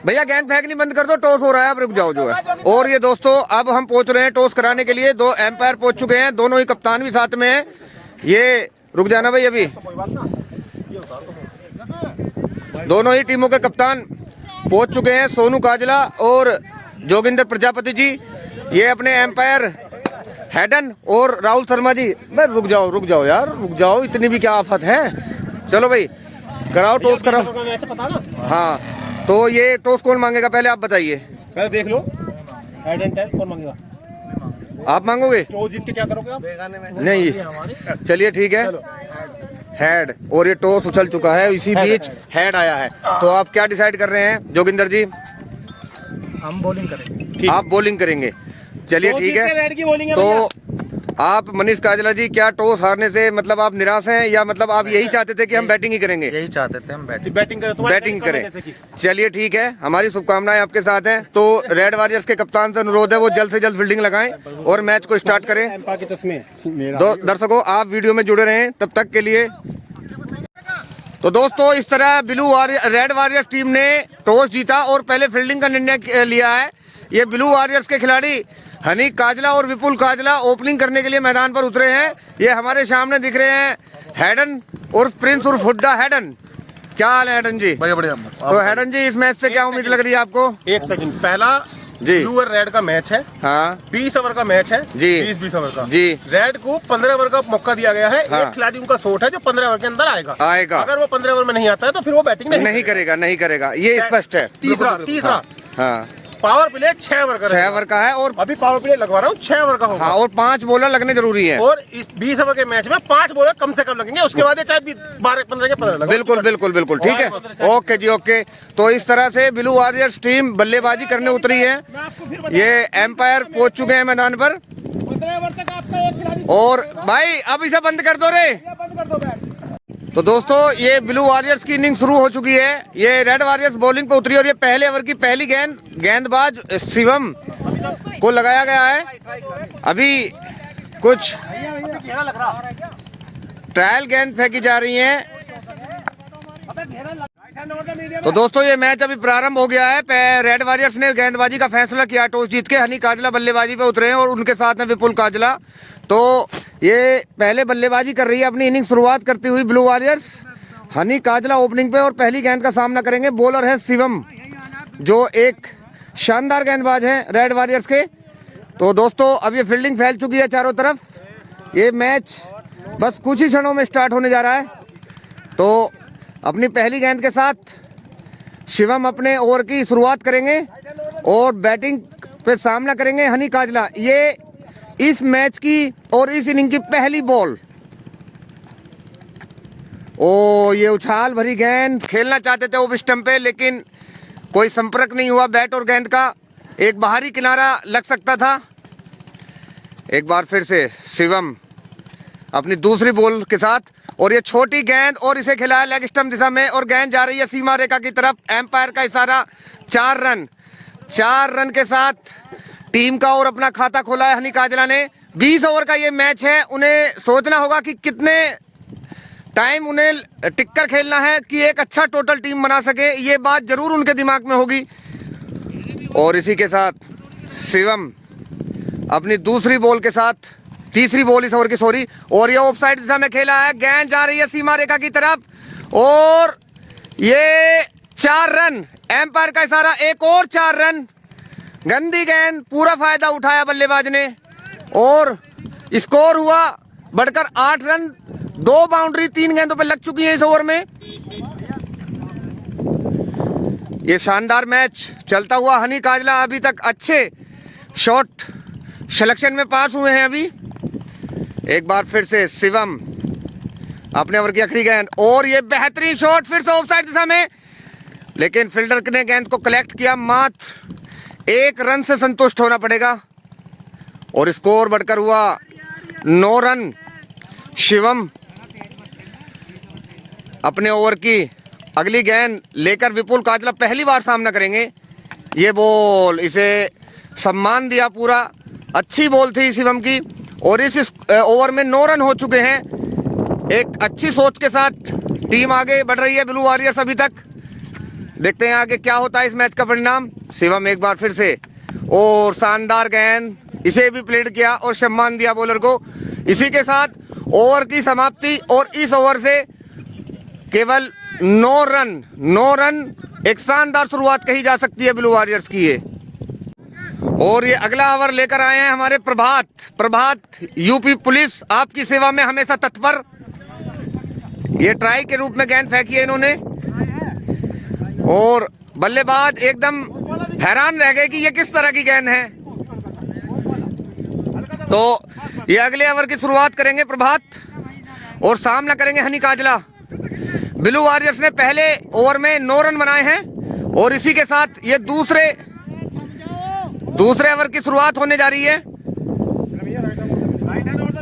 भैया गेंद फेंकनी बंद कर दो, टॉस हो रहा है, अब रुक जाओ जो है। और ये दोस्तों अब हम पहुंच रहे हैं टॉस कराने के लिए। दो एम्पायर पहुंच चुके हैं, दोनों ही कप्तान भी साथ में हैं। ये रुक जाना भाई, अभी दोनों ही टीमों के कप्तान पहुंच चुके हैं, सोनू काजला और जोगिंदर प्रजापति जी। ये अपने एम्पायर हैडन और राहुल शर्मा जी। मैं रुक जाओ यार, रुक जाओ, इतनी भी क्या आफत है। चलो भाई कराओ, टॉस कराओ। हाँ तो ये टॉस कौन मांगेगा पहले आप बताइए। पहले देख लो हेड एंड टेल कौन मांगेगा। आप मांगोगे? टॉस जीत के क्या करोगे आप? नहीं चलिए ठीक है, हेड। और ये टॉस उछल चुका है, इसी बीच हेड आया है। तो आप क्या डिसाइड कर रहे हैं जोगिंदर जी? हम बॉलिंग करेंगे। आप बॉलिंग करेंगे, चलिए ठीक है। तो आप मनीष काजला जी, क्या टॉस हारने से मतलब आप निराश हैं या मतलब आप यही चाहते थे कि हम बैटिंग ही करेंगे? यही चाहते थे हम बैटिंग करें। चलिए ठीक है, हमारी शुभकामनाएं आपके साथ हैं। तो रेड वॉरियर्स के कप्तान से अनुरोध है वो जल्द से जल्द फील्डिंग लगाएं और मैच को स्टार्ट करें। दर्शकों आप वीडियो में जुड़े रहें तब तक के लिए। तो दोस्तों इस तरह रेड वॉरियर्स टीम ने टॉस जीता और पहले फील्डिंग का निर्णय लिया है। ये ब्लू वॉरियर्स के खिलाड़ी हनी काजला और विपुल काजला ओपनिंग करने के लिए मैदान पर उतरे हैं। ये हमारे सामने दिख रहे हैं हैडन और प्रिंस उर्फ हुड्डा हैडन। क्या हाल है हैडन जी? बढ़िया। तो हैडन जी इस मैच से क्या उम्मीद लग रही है आपको? एक सेकंड, पहला जी ब्लू और रेड का मैच है। हाँ 20 ओवर का मैच है जी, 20 ओवर का जी। रेड को 15 ओवर का मौका दिया गया है। हाँ। एक खिलाड़ी उनका शॉट है जो 15 ओवर के अंदर आएगा। अगर वो 15 ओवर में नहीं आता है तो फिर वो बैटिंग नहीं करेगा। ये स्पष्ट है। तीसरा हाँ पावर प्ले 6 ओवर का 6 ओवर का है और अभी पावर प्ले लगवा रहा हूँ 6 ओवर का होगा। हाँ और 5 बॉलर लगने जरूरी है। और इस 20 ओवर के मैच में 5 बॉलर कम से कम लगेंगे, उसके बाद चाहे 12-15 के 15 लगे। बिल्कुल ठीक है। ओके जी ओके। तो इस तरह से ब्लू वॉरियर्स टीम बल्लेबाजी करने उतरी है। ये एम्पायर पहुंच चुके हैं मैदान पर। और भाई अब इसे बंद कर दो रे। तो दोस्तों ये ब्लू वॉरियर्स की इनिंग शुरू हो चुकी है। ये रेड वॉरियर्स बॉलिंग पे उतरी और ये पहले ओवर की पहली गेंदबाज शिवम को लगाया गया है। अभी कुछ ट्रायल गेंद फेंकी जा रही हैं। तो दोस्तों ये मैच अभी प्रारंभ हो गया है। रेड वॉरियर्स ने गेंदबाजी का फैसला किया टॉस जीत के। हनी काजला बल्लेबाजी पे उतरे हैं और उनके साथ में विपुल काजला। तो ये पहले बल्लेबाजी कर रही है, अपनी इनिंग शुरुआत करती हुई blue warriors. Honey Kajla opening पे और पहली गेंद का सामना करेंगे। बॉलर है शिवम जो एक शानदार गेंदबाज है रेड वॉरियर्स के। तो दोस्तों अब ये फील्डिंग फैल चुकी है चारों तरफ। ये मैच बस कुछ ही क्षणों में स्टार्ट होने जा रहा है। तो अपनी पहली गेंद के साथ शिवम अपने ओवर की शुरुआत करेंगे और बैटिंग पे सामना करेंगे हनी काजला। ये इस मैच की और इस इनिंग की पहली बॉल। ओ ये उछाल भरी गेंद, खेलना चाहते थे वो स्टंप पे लेकिन कोई संपर्क नहीं हुआ बैट और गेंद का। एक बाहरी किनारा लग सकता था। एक बार फिर से शिवम अपनी दूसरी बॉल के साथ और ये छोटी गेंद और इसे खिलाया लेग स्टंप दिशा में और गेंद जा रही है सीमा रेखा की तरफ। एम्पायर का इशारा 4 रन के साथ टीम का और अपना खाता खोला है हनी काजला ने। 20 ओवर का ये मैच है। उन्हें सोचना होगा कि कितने टाइम उन्हें टिककर खेलना है कि एक अच्छा टोटल टीम बना सके। ये बात जरूर उनके दिमाग में होगी। और इसी के साथ शिवम अपनी दूसरी बॉल के साथ, तीसरी बॉल इस ओवर की सॉरी, और ये ऑफसाइड दिशा में खेला है। गेंद जा रही है सीमा रेखा की तरफ और ये 4 रन। एम्पायर का इशारा, एक और 4 रन। गंदी गेंद, पूरा फायदा उठाया बल्लेबाज ने और स्कोर हुआ बढ़कर 8 रन। 2 बाउंड्री 3 गेंदों पे लग चुकी है इस ओवर में। ये शानदार मैच चलता हुआ हनी काजला अभी तक अच्छे शॉट सिलेक्शन में पास हुए हैं। अभी एक बार फिर से शिवम अपने ओवर की आखिरी गेंद और ये बेहतरीन शॉट फिर से ऑफसाइड दिशा में, लेकिन फील्डर ने गेंद को कलेक्ट किया। मात्र 1 रन से संतुष्ट होना पड़ेगा और स्कोर बढ़कर हुआ 9 रन। शिवम अपने ओवर की अगली गेंद लेकर विपुल काजला पहली बार सामना करेंगे। ये बॉल, इसे सम्मान दिया पूरा। अच्छी बॉल थी शिवम की और इस ओवर में 9 रन हो चुके हैं। एक अच्छी सोच के साथ टीम आगे बढ़ रही है ब्लू वॉरियर्स अभी तक। देखते हैं आगे क्या होता है इस मैच का परिणाम। शिवम एक बार फिर से, और शानदार गेंद, इसे भी प्लेड किया और सम्मान दिया बॉलर को। इसी के साथ ओवर की समाप्ति, और इस ओवर से केवल 9 रन, एक शानदार शुरुआत कही जा सकती है ब्लू वॉरियर्स की ये। और ये अगला ओवर लेकर आए हैं हमारे प्रभात यूपी पुलिस, आपकी सेवा में हमेशा तत्पर। ये ट्राई के रूप में गेंद फेंकी है इन्होंने, और बल्लेबाज एकदम हैरान रह गए कि ये किस तरह की गेंद है। तो ये अगले ओवर की शुरुआत करेंगे प्रभात, और सामना करेंगे हनी काजला। ब्लू वॉरियर्स ने पहले ओवर में 9 रन बनाए हैं, और इसी के साथ ये दूसरे ओवर की शुरुआत होने जा रही है।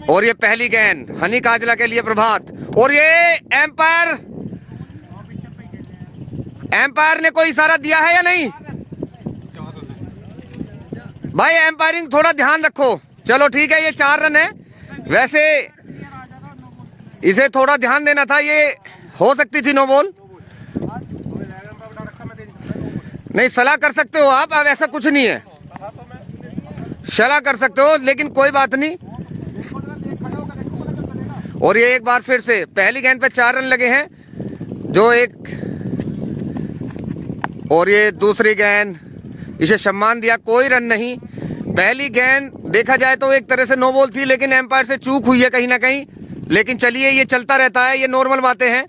और ये पहली गेंद हनी काजला के लिए प्रभात, और ये एम्पायर ने कोई इशारा दिया है या नहीं भाई? एम्पायरिंग थोड़ा ध्यान रखो। चलो ठीक है, ये 4 रन है। वैसे इसे थोड़ा ध्यान देना था, ये हो सकती थी नो बॉल। नहीं, सलाह कर सकते हो आप, अब ऐसा कुछ नहीं है, सलाह कर सकते हो, लेकिन कोई बात नहीं। और ये एक बार फिर से पहली गेंद पे 4 रन लगे हैं, जो एक, और ये दूसरी गेंद, इसे सम्मान दिया, कोई रन नहीं। पहली गेंद देखा जाए तो एक तरह से नो बॉल थी, लेकिन एम्पायर से चूक हुई है कहीं ना कहीं। लेकिन चलिए, ये चलता रहता है, ये नॉर्मल बातें हैं।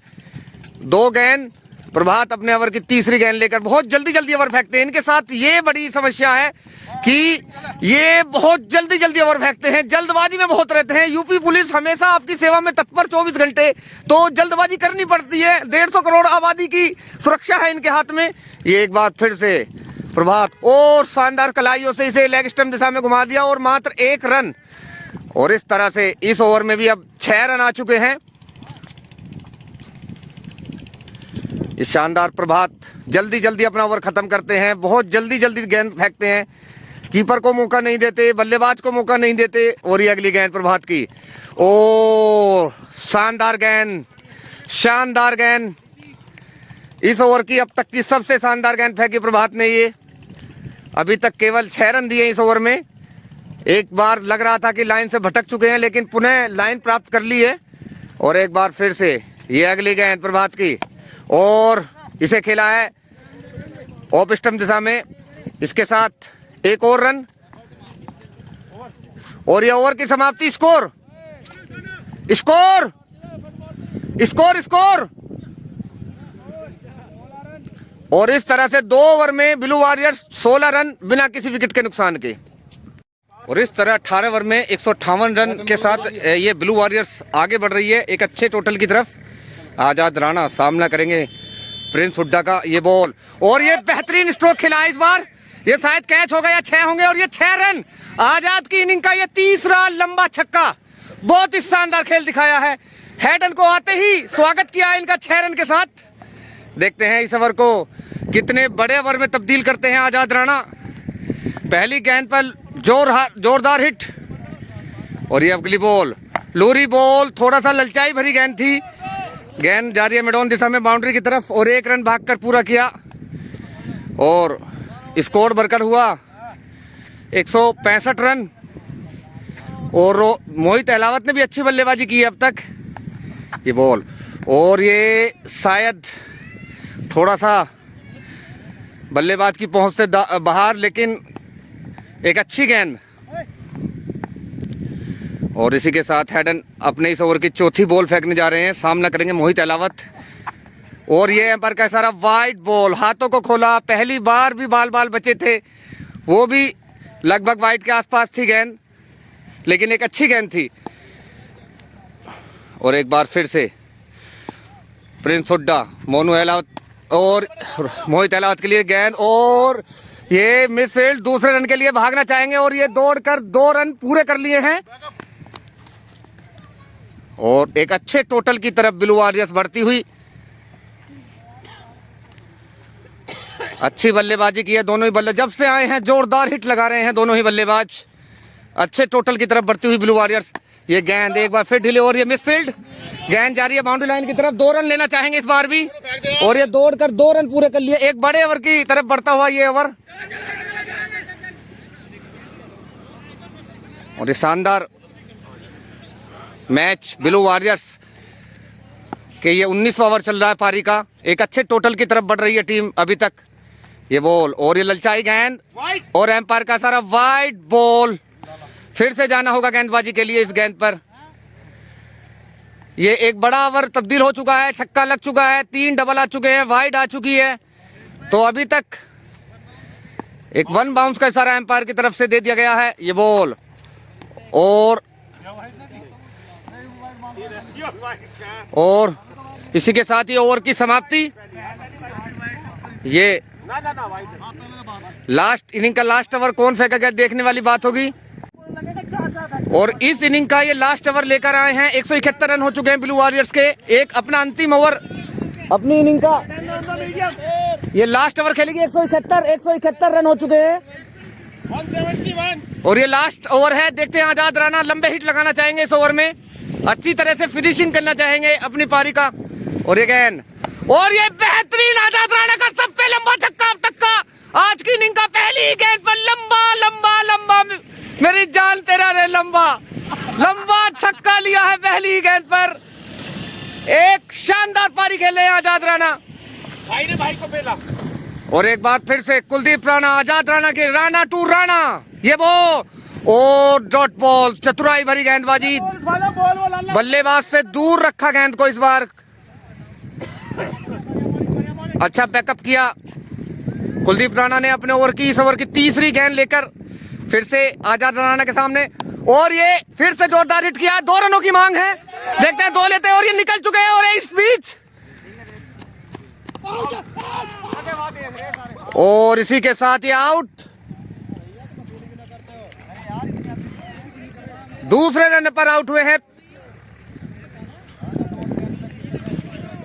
2 गेंद, प्रभात अपने ओवर की तीसरी गेंद लेकर बहुत जल्दी ओवर फेंकते हैं। इनके साथ ये बड़ी समस्या है कि ये बहुत जल्दी ओवर फेंकते हैं, जल्दबाजी में बहुत रहते हैं। यूपी पुलिस हमेशा आपकी सेवा में तत्पर 24 घंटे, तो जल्दबाजी करनी पड़ती है। 150 करोड़ आबादी की सुरक्षा है इनके हाथ में। ये एक बार फिर से प्रभात, और शानदार कलाइयों से इसे लेग स्टंप दिशा में घुमा दिया, और मात्र 1 रन। और इस तरह से इस ओवर में भी अब 6 रन आ चुके हैं। इस शानदार प्रभात जल्दी अपना ओवर खत्म करते हैं, बहुत जल्दी गेंद फेंकते हैं, कीपर को मौका नहीं देते, बल्लेबाज को मौका नहीं देते। और ये अगली गेंद प्रभात की, ओ शानदार गेंद, इस ओवर की अब तक की सबसे शानदार गेंद फेंकी प्रभात ने। ये अभी तक केवल 6 रन दिए इस ओवर में। एक बार लग रहा था कि लाइन से भटक चुके हैं, लेकिन पुनः लाइन प्राप्त कर ली है। और एक बार फिर से ये अगली गेंद प्रभात की, और इसे खेला है ऑफ स्टंप दिशा में। इसके साथ एक और रन, और ये ओवर की समाप्ति। स्कोर और इस तरह से 2 ओवर में ब्लू वॉरियर्स 16 रन बिना किसी विकेट के नुकसान के। और इस तरह 18 ओवर में 158 रन के साथ ये ब्लू वॉरियर्स आगे बढ़ रही है एक अच्छे टोटल की तरफ। आजाद राणा सामना करेंगे प्रिंस हुड्डा का। ये बॉल, और ये बेहतरीन स्ट्रोक खिला इस बार, ये शायद कैच होगा या 6 होंगे, और ये 6 रन। आजाद की इनिंग का ये तीसरा लंबा छक्का, बहुत ही शानदार खेल दिखाया है। हेडन को आते ही स्वागत किया इनका 6 रन के साथ। देखते हैं इस ओवर को कितने बड़े ओवर में तब्दील करते हैं आजाद राणा। पहली गेंद पर जोरदार हिट, और ये अगली बॉल, लोरी बॉल, थोड़ा सा ललचाई भरी गेंद थी। गेंद जा रही है मिडॉन दिशा में बाउंड्री की तरफ, और 1 रन भागकर पूरा किया, और स्कोर बढ़कर हुआ 165 रन। और मोहित अहलावत ने भी अच्छी बल्लेबाजी की है अब तक। ये बॉल, और ये शायद थोड़ा सा बल्लेबाज की पहुंच से बाहर, लेकिन एक अच्छी गेंद। और इसी के साथ हेडन अपने इस ओवर की चौथी बॉल फेंकने जा रहे हैं, सामना करेंगे मोहित अहलावत। और ये एम्पायर का इशारा, वाइड बॉल, हाथों को खोला। पहली बार भी बाल बचे थे, वो भी लगभग वाइड के आसपास थी गेंद, लेकिन एक अच्छी गेंद थी। और एक बार फिर से प्रिंस हुड्डा, मोनू अहलावत और मोहित अहलावत के लिए गेंद, और ये मिसफील्ड, दूसरे रन के लिए भागना चाहेंगे, और ये दौड़कर 2 रन पूरे कर लिए हैं। और एक अच्छे टोटल की तरफ ब्लू वॉरियर्स बढ़ती हुई। अच्छी बल्लेबाजी की है दोनों ही बल्ले, जब से आए हैं जोरदार हिट लगा रहे हैं दोनों ही बल्लेबाज। अच्छे टोटल की तरफ बढ़ती हुई ब्लू वॉरियर्स। ये गेंद एक बार फिर ढीली और ये मिसफील्ड, गेंद जा रही है बाउंड्री लाइन की तरफ। 2 रन लेना चाहेंगे इस बार भी और ये दौड़कर 2 रन पूरे कर लिए। एक बड़े ओवर की तरफ बढ़ता हुआ ये ओवर और ये शानदार मैच ब्लू वॉरियर्स के ये 19वां ओवर चल रहा है पारी का। एक अच्छे टोटल की तरफ बढ़ रही है टीम अभी तक। ये बॉल और ये ललचाई गेंद और एम्पायर का सारा वाइड बॉल। फिर से जाना होगा गेंदबाजी के लिए इस गेंद पर। ये एक बड़ा ओवर तब्दील हो चुका है, छक्का लग चुका है, 3 डबल आ चुके हैं, वाइड आ चुकी है। तो अभी तक एक 1 बाउंस का इशारा एम्पायर की तरफ से दे दिया गया है। ये बॉल और इसी के साथ ही ओवर की समाप्ति। ये लास्ट इनिंग का लास्ट ओवर कौन फेंका देखने वाली बात होगी। और इस इनिंग का ये लास्ट ओवर लेकर आए हैं। 171 रन हो चुके हैं ब्लू वॉरियर्स के। एक अपना अंतिम ओवर अपनी इनिंग का ये लास्ट ओवर खेलेगी। 171 रन हो चुके हैं और ये लास्ट ओवर है। देखते हैं आजाद राणा लंबे हिट लगाना चाहेंगे इस ओवर में, अच्छी तरह से फिनिशिंग करना चाहेंगे अपनी पारी का। और ये गेंद और ये बेहतरीन आजाद राणा का सबसे लंबा छक्का अब तक का, आज की इनिंग का पहली गेंद पर लंबा लंबा लंबा, मेरी जान तेरा रे लंबा लंबा छक्का लिया है पहली गेंद पर। एक शानदार पारी खेल रहे हैं आजाद राणा। भाई ने भाई को पेला। और एक बार फिर से कुलदीप राणा, आजाद राणा के राणा टू राणा। ये वो और डॉट बॉल, चतुराई भरी गेंदबाजी, बल्लेबाज से दूर रखा गेंद को इस बार। अच्छा बैकअप किया कुलदीप राणा ने अपने ओवर की। इस ओवर की तीसरी गेंद लेकर फिर से आजाद राणा के सामने और ये फिर से जोरदार हिट किया। 2 रनों की मांग है, देखते हैं 2 लेते हैं और ये निकल चुके हैं। और इस बीच और इसी के साथ ये आउट। दूसरे रन पर आउट हुए हैं।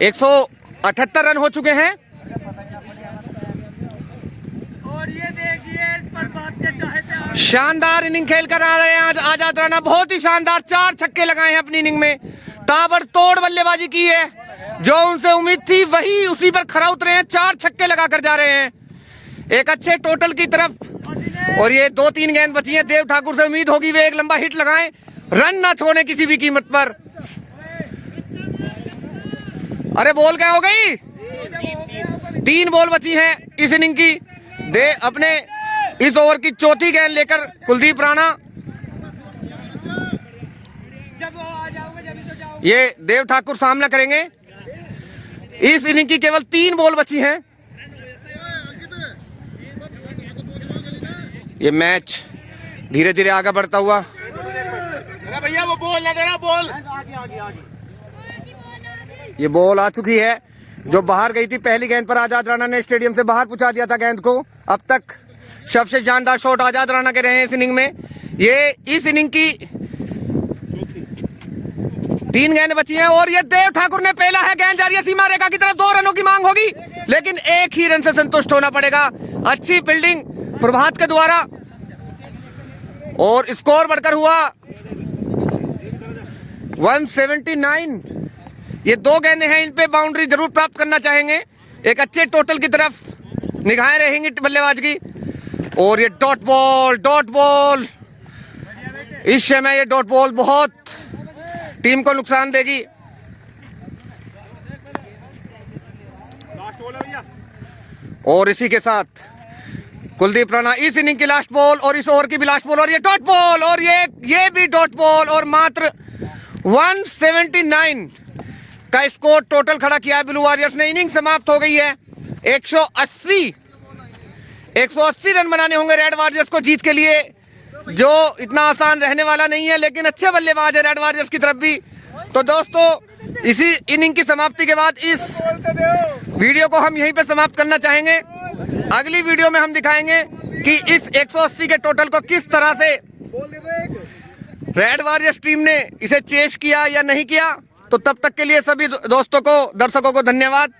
178 रन हो चुके हैं। और ये देखिए इस पर बात के चाहते शानदार इनिंग खेल कर आ रहे हैं आज आजाद राणा, बहुत ही शानदार। 4 छक्के लगाए हैं अपनी इनिंग में, ताबड़तोड़ बल्लेबाजी की है। जो उनसे उम्मीद थी वही उसी पर खरा उतरे हैं। 4 छक्के लगाकर जा रहे हैं एक अच्छे टोटल की तरफ। और ये 2-3 गेंद बची हैं। देव ठाकुर से उम्मीद होगी वे एक लंबा हिट लगाएं, रन ना छोड़े किसी भी कीमत पर। अरे बॉल क्या हो गई? 3 बॉल बची हैं इस इनिंग की। दे अपने इस ओवर की चौथी गेंद लेकर कुलदीप राणा। ये देव ठाकुर सामना करेंगे। इस इनिंग की केवल 3 बॉल बची हैं। ये मैच धीरे धीरे आगे बढ़ता हुआ। भैया वो बॉल लगा ना, बॉल ये बॉल आ चुकी है जो बाहर गई थी पहली गेंद पर। आजाद राणा ने स्टेडियम से बाहर पहुंचा दिया था गेंद को। अब तक सबसे शानदार शॉट आजाद राणा के रहे हैं इस इनिंग में। ये इस इनिंग की 3 गेंद बची हैं और ये देव ठाकुर ने पहला है। गेंद जा रही है सीमा रेखा की तरफ। 2 रनों की मांग होगी लेकिन एक ही रन से संतुष्ट होना पड़ेगा। अच्छी फील्डिंग प्रभात के द्वारा और स्कोर बढ़कर हुआ 179। ये 2 गेंदें हैं, इन पे बाउंड्री जरूर प्राप्त करना चाहेंगे। एक अच्छे टोटल की तरफ निगाहें रहेंगी बल्लेबाज की। और ये डॉट बॉल इस समय ये डॉट बॉल बहुत टीम को नुकसान देगी। और इसी के साथ कुलदीप राणा इस इनिंग की लास्ट बॉल और इस ओवर की भी लास्ट बॉल। और ये डॉट बॉल और ये भी डॉट बॉल और मात्र 179 का स्कोर टोटल खड़ा किया है ब्लू वॉरियर्स ने। इनिंग समाप्त हो गई है। 180 रन बनाने होंगे रेड वॉरियर्स को जीत के लिए, जो इतना आसान रहने वाला नहीं है। लेकिन अच्छे बल्लेबाज है रेड वॉरियर्स की तरफ भी। तो दोस्तों इसी इनिंग की समाप्ति के बाद इस वीडियो को हम यहीं पे समाप्त करना चाहेंगे। अगली वीडियो में हम दिखाएंगे कि इस 180 के टोटल को किस तरह से रेड वॉरियर्स टीम ने इसे चेस किया या नहीं किया। तो तब तक के लिए सभी दोस्तों को, दर्शकों को धन्यवाद।